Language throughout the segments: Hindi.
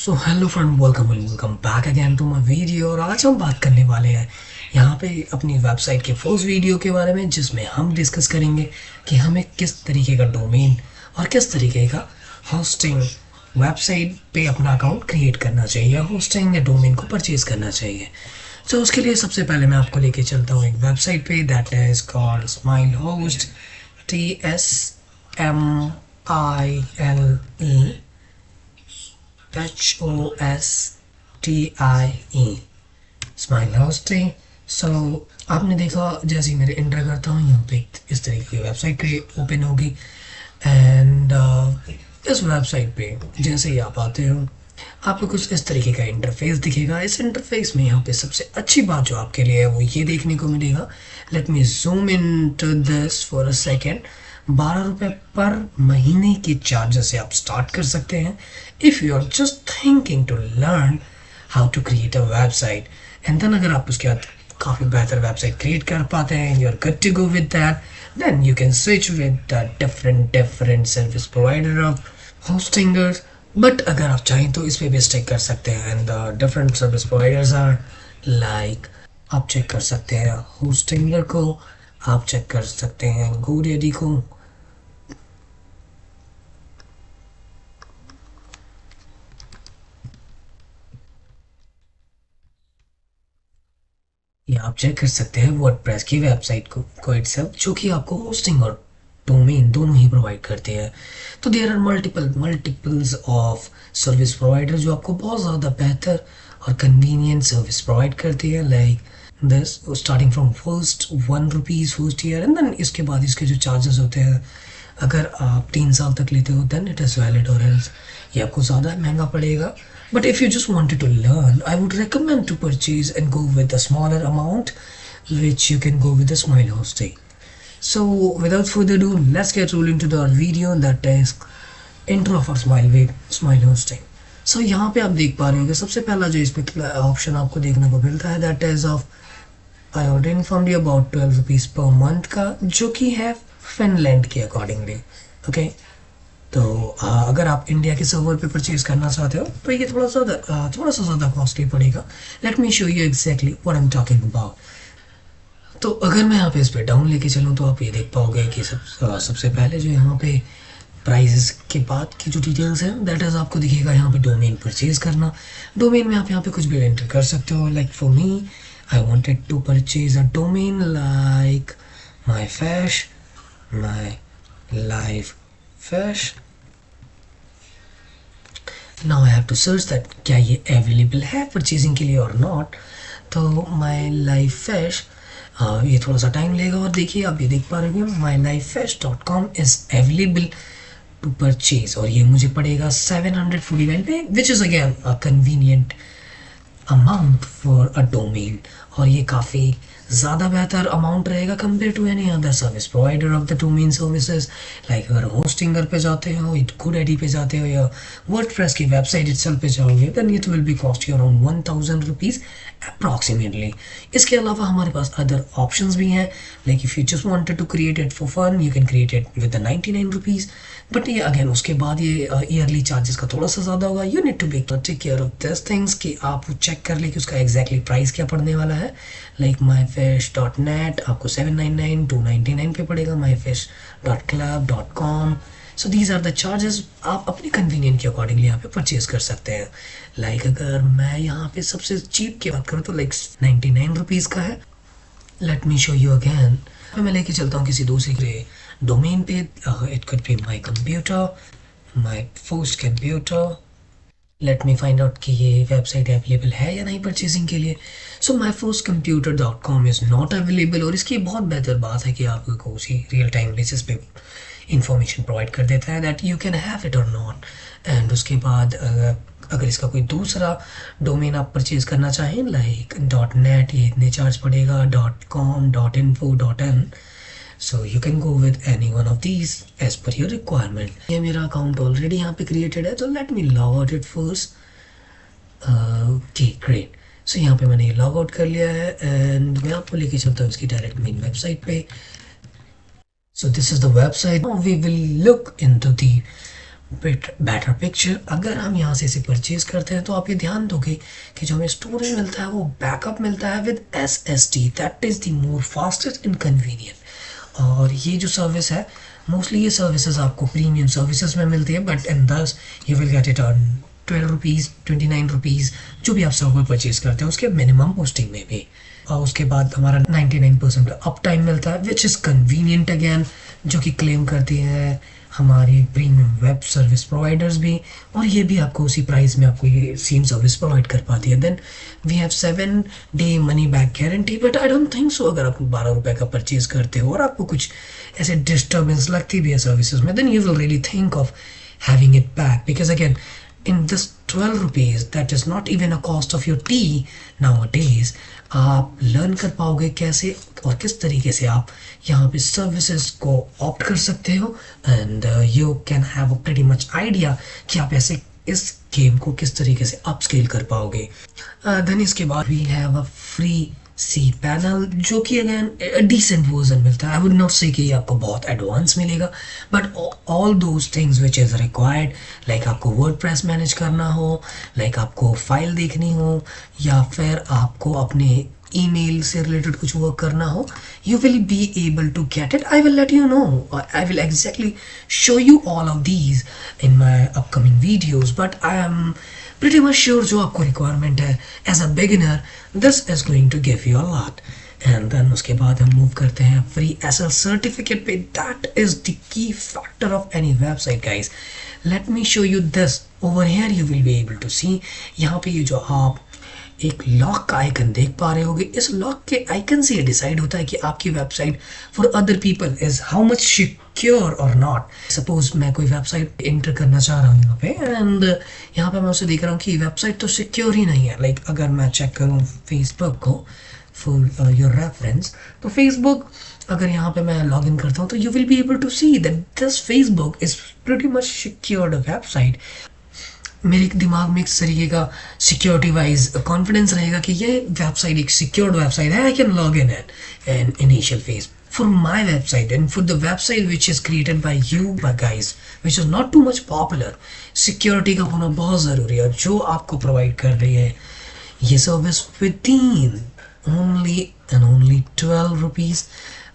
So hello friend, welcome back again to my video. और आज हम बात करने वाले हैं यहाँ पे अपनी वेबसाइट के फर्स्ट वीडियो के बारे में, जिसमें हम डिस्कस करेंगे कि हमें किस तरीके का डोमेन और किस तरीके का होस्टिंग वेबसाइट पे अपना अकाउंट क्रिएट करना चाहिए या होस्टिंग या डोमेन को परचेज करना चाहिए। तो उसके लिए सबसे पहले मैं आपको लेके चलता हूँ एक वेबसाइट पे, that is called smile host, TSMILE smile hosting. So आपने देखा, जैसे ही मेरे इंटर करता हूँ यहाँ पे इस तरीके की वेबसाइट ओपन होगी। एंड इस वेबसाइट पे जैसे ही आप आते हो, आपको कुछ इस तरीके का इंटरफेस दिखेगा। इस इंटरफेस में यहाँ पे सबसे अच्छी बात जो आपके लिए है वो ये देखने को मिलेगा। Let me zoom in to this for a second. 12 रुपये पर महीने के चार्जेस से आप स्टार्ट कर सकते हैं if you are just thinking to learn how to create a website. And then अगर आप उसके बाद काफ़ी बेहतर वेबसाइट क्रिएट कर पाते हैं, you are good to go with that, then you can switch with different service provider of hostingers. But अगर आप चाहें तो इस पे भी स्टिक कर सकते हैं। And the different service providers are like, आप चेक कर सकते हैं होस्टिंगर को, आप चेक कर सकते हैं GoDaddy को, या आप चेक कर सकते हैं वर्डप्रेस की वेबसाइट को इटसेल्फ, जो कि आपको होस्टिंग और डोमेन दोनों ही प्रोवाइड करते हैं। तो there are multiples of service provider जो आपको बहुत ज़्यादा बेहतर और कन्वीनियंट सर्विस प्रोवाइड करती है, like this starting from first ₹1 first year. And then इसके बाद इसके जो चार्जेस होते हैं, अगर आप 3 साल तक लेते हो देन इट इज़ वैलिड, और एल्स ये आपको ज़्यादा महंगा पड़ेगा। But if you just wanted to learn, I would recommend to purchase and go with a smaller amount, which you can go with the Smile hosting. So without further ado, let's get roll into our video, that is intro of our Smile hosting. So यहाँ पे आप देख पा रहे हो कि सबसे पहला जो इसमें ऑप्शन आपको देखने को मिलता है, that is of I already informed you about ₹12 per month का, जो कि है फिनलैंड के अकॉर्डिंगली। ओके, तो अगर आप इंडिया के सर्वर पे परचेज करना चाहते हो तो ये थोड़ा सा ज़्यादा कॉस्टली पड़ेगा। Let me show you exactly what I am talking about. तो अगर मैं यहाँ पे इस पर डाउन लेके चलूँ तो आप ये देख पाओगे कि सबसे पहले जो यहाँ पे प्राइजेस के बाद की जो डिटेल्स हैं, दैट इज़ आपको दिखेगा यहाँ पे डोमेन परचेज करना। डोमेन में आप यहाँ पे कुछ भी एंटर कर सकते हो। Like for me, I wanted to purchase a domain like my life fash. Now I have to search that क्या ये अवेलेबल है परचेजिंग के लिए और नॉट। तो माई लाइफ फैश, ये थोड़ा सा टाइम लेगा। और देखिए, आप ये देख पा रहे हो mylifefresh.com is available to purchase, और ये मुझे पड़ेगा 749 पे, which is again a convenient amount for a domain. और ये काफ़ी ज़्यादा बेहतर अमाउंट रहेगा compare to any other service provider of the domain services. Like अगर होस्टिंगर पे जाते हो, GoDaddy पे जाते हो, या वर्डप्रेस की वेबसाइट इटसेल्फ पे जाओगे, then it will be cost you around ₹1000 approximately. इसके अलावा हमारे पास अदर ऑप्शंस भी हैं, like if you just wanted to create it for fun, you can create it with ₹99। But ये अगेन उसके बाद ये ईयरली चार्जेस का थोड़ा सा ज़्यादा होगा। You need to be take care of this things कि आप चेक कर ले कि उसका एग्जैक्टली प्राइस क्या पड़ने वाला है। लाइक myfish.net आपको 799 299 पे पड़ेगा, myfish.club.com। So these are the charges. आप अपनी कन्वीनियंट के अकॉर्डिंगली यहाँ पे परचेज कर सकते हैं। लाइक अगर मैं यहाँ पे सबसे चीप की बात करूँ तो लाइक ₹99 का है। Let me show you again. मैं लेके चलता हूँ किसी दूसरे डोमेन पे। It could be my computer, my first computer. Let me find out कि ये वेबसाइट अवेलेबल है या नहीं परचेजिंग के लिए। सो myfirstcomputer.com इज़ नॉट अवेलेबल, और इसकी बहुत बेहतर बात है कि आपको उसी रियल टाइम बेसिस पे इंफॉर्मेशन प्रोवाइड कर देता है that you can have it और नॉट। एंड उसके बाद अगर इसका कोई दूसरा डोमेन आप परचेज करना चाहें, लाइक .net, ये इतने चार्ज पड़ेगा, .com, .info, .in, so you can go with any one of these as per your requirement। ये मेरा अकाउंट ऑलरेडी यहाँ पे क्रिएटेड है, तो let me log out it first. Okay, great. So यहाँ पे मैंने लॉग आउट कर लिया है, एंड मैं आपको लेके चलता हूँ इसकी डायरेक्ट मेन वेबसाइट पे। So this is the website. Now we will look into the better picture. अगर हम यहाँ से इसे परचेज करते हैं तो आप ये ध्यान दोगे कि जो हमें स्टोरेज मिलता है वो बैकअप मिलता है with SSD, that is the more fastest and convenient. और ये जो सर्विस है, मोस्टली ये सर्विसेज आपको प्रीमियम सर्विसेज में मिलती है, बट इन दस you will get it on 12 rupees, 29 rupees, जो भी आप सर्वर परचेज करते हैं उसके मिनिमम होस्टिंग में भी। और उसके बाद हमारा 99% अप टाइम मिलता है विच इज़ कन्वीनियंट अगेन, जो कि क्लेम करती है हमारी प्रीमियम वेब सर्विस प्रोवाइडर्स भी। और ये भी आपको उसी प्राइस में आपको ये सेम सर्विस प्रोवाइड कर पाती है। Then we have 7 day money back guarantee, but I don't think so अगर आप 12 रुपये का परचेज करते हो और आपको कुछ ऐसे डिस्टर्बेंस लगती भी है सर्विसेज में, then you will really think of having it back, because again in this 12 rupees that is not even a cost of your tea nowadays, आप लर्न कर पाओगे कैसे और किस तरीके से आप यहाँ पे सर्विसेज को ऑप्ट कर सकते हो, and you can have a pretty much idea कि आप ऐसे इस गेम को किस तरीके से अपस्केल कर पाओगे। देन इसके बाद we have a free cPanel, जो कि अगेन डिसेंट वर्जन मिलता है। आई वुड नॉट से कि आपको बहुत एडवांस मिलेगा, but all those things which is required, like आपको वर्डप्रेस मैनेज करना हो, लाइक आपको फाइल देखनी हो, या फिर आपको अपने ईमेल से रिलेटेड कुछ वर्क करना हो, you will be able to get it. I will let you know. I will exactly show you all of these in my upcoming videos, but I am pretty much sure जो आपको requirement है as a beginner, this is going to give you a lot. And then उसके बाद हम मूव करते हैं free SL certificate पे। that is the key factor of any website guys. Let me show you this. over here you will be able to see, यहाँ पे ये जो आप एक लॉक का आइकन देख पा रहे होगे, इस लॉक के आइकन से ये डिसाइड होता है कि आपकी website for other people is how much secure और नॉट। सपोज मैं कोई वेबसाइट एंटर करना चाह रहा हूँ यहाँ पे, एंड यहाँ पे मैं उसे देख रहा हूँ कि वेबसाइट तो सिक्योर ही नहीं है। लाइक अगर मैं चेक करूँ फेसबुक को फॉर योर रेफरेंस, तो फेसबुक अगर यहाँ पे मैं लॉग इन करता हूँ तो you will be able to see that this Facebook is pretty much secured website. मेरे दिमाग में एक तरीके का सिक्योरिटी वाइज कॉन्फिडेंस रहेगा कि ये वेबसाइट एक सिक्योर्ड वेबसाइट है। I can log in an initial phase for my website and for the website which is created by you by guys which is not too much popular. Security का होना बहुत ज़रूरी है, जो आपको प्रोवाइड कर रही है ये service within only and only 12 rupees.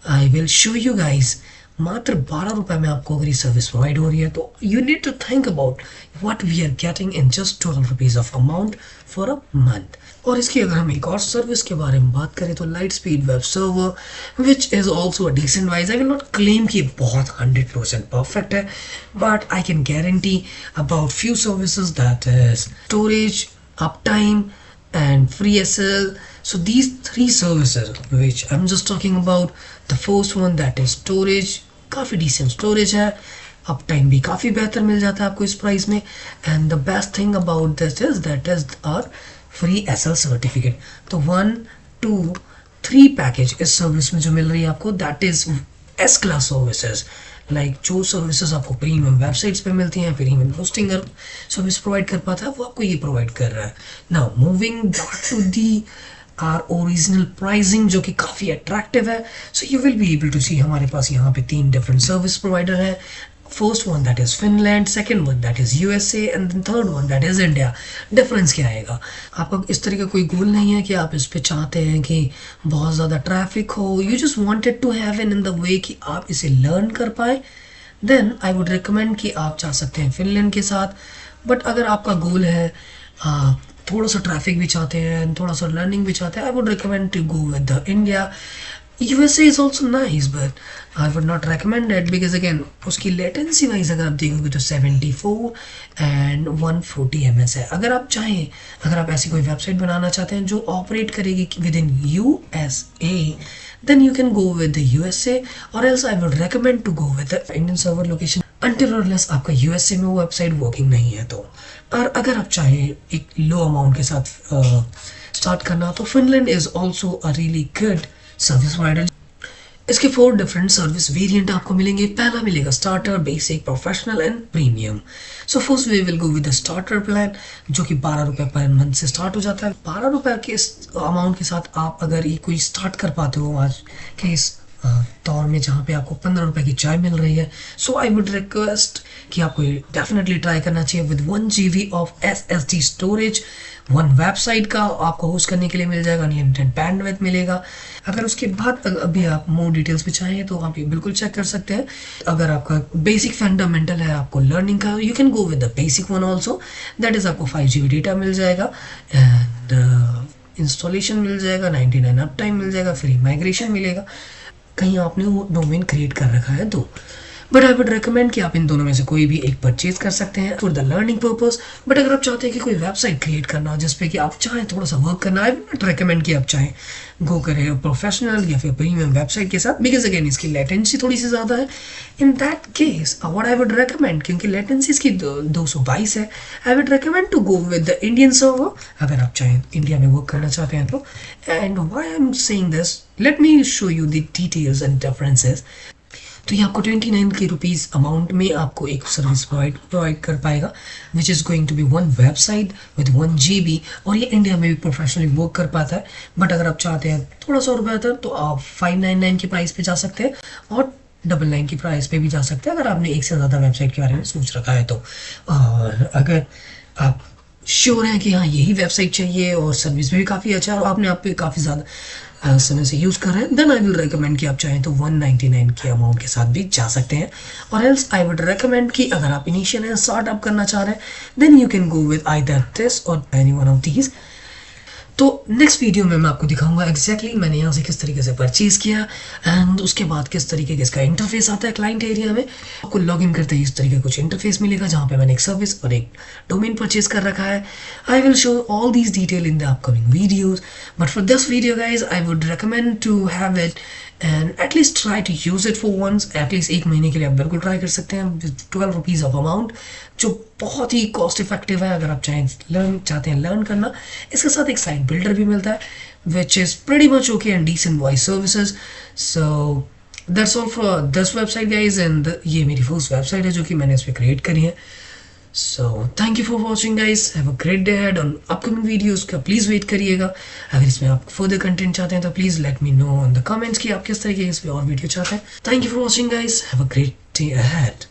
I will show you guys मात्र 12 रुपये में आपको अगर ये सर्विस प्रोवाइड हो रही है तो you need to think about what we are getting in just 12 rupees of amount for a month. और इसकी अगर हम एक और सर्विस के बारे में बात करें तो light speed web server which is also a decent wise. I will not claim कि बहुत 100% परफेक्ट है, but I can guarantee about few services that is storage, up time and free SL. So these 3 services which I'm just talking about, the first one that is storage, काफ़ी decent storage है, अप टाइम भी काफ़ी बेहतर मिल जाता है आपको इस प्राइस में, and the best thing about this is that is are free SL certificate. तो 1, 2, 3 पैकेज इस सर्विस में जो मिल रही है आपको, that is S class services. Like जो सर्विसेज आपको प्रीमियम वेबसाइट्स पे मिलती हैं, प्रीमियम होस्टिंग सर्विस प्रोवाइड कर पाता है, वो आपको ये प्रोवाइड कर रहा है। Now moving back to the our original pricing, जो कि काफ़ी अट्रैक्टिव है। So you will be able to see हमारे पास यहाँ पे 3 डिफरेंट सर्विस प्रोवाइडर हैं। First one that is Finland, second one that is USA, and third one that is India. Difference क्या आएगा? आपका इस तरह का कोई गोल नहीं है कि आप इस पे चाहते हैं कि बहुत ज़्यादा ट्रैफिक हो, you just wanted to have in the way कि आप इसे लर्न कर पाए, देन आई वुड रिकमेंड कि आप जा सकते हैं फिनलैंड के साथ। बट अगर आपका गोल है थोड़ा सा ट्रैफिक भी चाहते हैं, थोड़ा सा लर्निंग भी चाहते हैं, I would recommend to go with the India. USA is also nice, but I would not recommend it because again उसकी latency वाइज अगर आप देखोगे तो 74 and 140 ms है। अगर आप चाहें, अगर आप ऐसी कोई वेबसाइट बनाना चाहते हैं जो ऑपरेट करेगी with in USA, then you can go with the USA, or else I would recommend to go with the Indian server location until or unless आपका USA में वो वेबसाइट वर्किंग नहीं है तो। और अगर आप चाहें एक लो अमाउंट के साथ स्टार्ट करना तो Finland is also a really good service provider. इसके 4 डिफरेंट सर्विस वेरिएंट आपको मिलेंगे। पहला मिलेगा starter, basic, professional and premium. So first we will go with the starter plan, जो कि 12 रुपये पर मंथ से स्टार्ट हो जाता है। 12 रुपये के इस अमाउंट के साथ आप अगर ये कोई स्टार्ट कर पाते हो आज के इस तौर में, जहाँ पे आपको 15 रुपए की चाय मिल रही है। सो आई वुड रिक्वेस्ट कि आपको डेफिनेटली ट्राई करना चाहिए। With 1 GB of SSD storage, 1 website का आपको होस्ट करने के लिए मिल जाएगा, अनलिमिटेड बैंडविड्थ मिलेगा। अगर उसके बाद अभी आप मोर डिटेल्स भी चाहें तो आप ये बिल्कुल चेक कर सकते हैं। अगर आपका बेसिक फंडामेंटल है आपको लर्निंग का, you can go with the basic one also. That is आपको 5 GB डेटा मिल जाएगा एंड इंस्टॉलेशन मिल जाएगा, 99 अप टाइम मिल जाएगा, फ्री माइग्रेशन मिलेगा, कहीं आपने वो डोमेन क्रिएट कर रखा है तो। बट आई वुड रिकमेंड कि आप इन दोनों में से कोई भी एक परचेज कर सकते हैं for the learning purpose. But अगर आप चाहते हैं कि कोई वेबसाइट क्रिएट करना हो जिसपे कि आप चाहें थोड़ा सा वर्क करना, आई वुड नॉट रिकमेंड कि आप चाहें गो करें प्रोफेशनल या फिर प्रीमियम वेबसाइट के साथ, बिकॉज अगेन इसकी लेटेंसी थोड़ी सी ज़्यादा है। In that case what I would recommend, क्योंकि लेटेंसी इसकी 222 है, I would recommend to go with the Indian server अगर आप चाहें इंडिया में वर्क करना चाहते हैं तो। And why I am saying this, let me show you the details and differences. तो ये आपको 29 के रुपीज़ अमाउंट में आपको एक सर्विस प्रोवाइड कर पाएगा, which is going to be 1 website with 1 GB, और ये इंडिया में भी प्रोफेशनली वर्क कर पाता है। बट अगर आप चाहते हैं थोड़ा सा और बेहतर तो आप 599 की प्राइस पे जा सकते हैं और 99 की प्राइस पे भी जा सकते हैं अगर आपने एक से ज़्यादा वेबसाइट के बारे में सोच रखा है तो। और अगर आप श्योर हैं कि हाँ यही वेबसाइट चाहिए और सर्विस भी काफ़ी अच्छा है और आपने आप पे काफ़ी ज़्यादा समय से यूज़ कर रहे हैं, देन आई विल रिकमेंड कि आप चाहें तो 199 के अमाउंट के साथ भी जा सकते हैं। और एल्स आई वुड रिकमेंड कि अगर आप इनिशियल एंड स्टार्टअप करना चाह रहे हैं then you can go with either this or any one of these. तो नेक्स्ट वीडियो में मैं आपको दिखाऊंगा एग्जैक्टली मैंने यहाँ से किस तरीके से परचेज़ किया एंड उसके बाद किस तरीके का इसका इंटरफेस आता है क्लाइंट एरिया में। आपको लॉगिन करते ही इस तरीके का कुछ इंटरफेस मिलेगा जहाँ पे मैंने एक सर्विस और एक डोमेन परचेज कर रखा है। I will show all these detail in the upcoming videos, but for this video guys I would recommend to have it and at least try to use it for once. At least 1 महीने के लिए आप बिल्कुल ट्राई कर सकते हैं विद 12 रुपीज़ ऑफ अमाउंट, जो बहुत ही कॉस्ट इफेक्टिव है अगर आप चाहते हैं लर्न करना। इसके साथ एक साइट बिल्डर भी मिलता है which is pretty much okay and decent voice services. So that's all for this website guys and ये मेरी फर्स्ट वेबसाइट है जो कि मैंने इस पर क्रिएट करी है। So thank you for watching guys, have a great day ahead. On upcoming videos का प्लीज़ वेट करिएगा। अगर इसमें आप फर्दर कंटेंट चाहते हैं तो please let me know on the comments कि आप किस तरीके की इस पर और वीडियो चाहते हैं। Thank you for watching guys, have a great day ahead.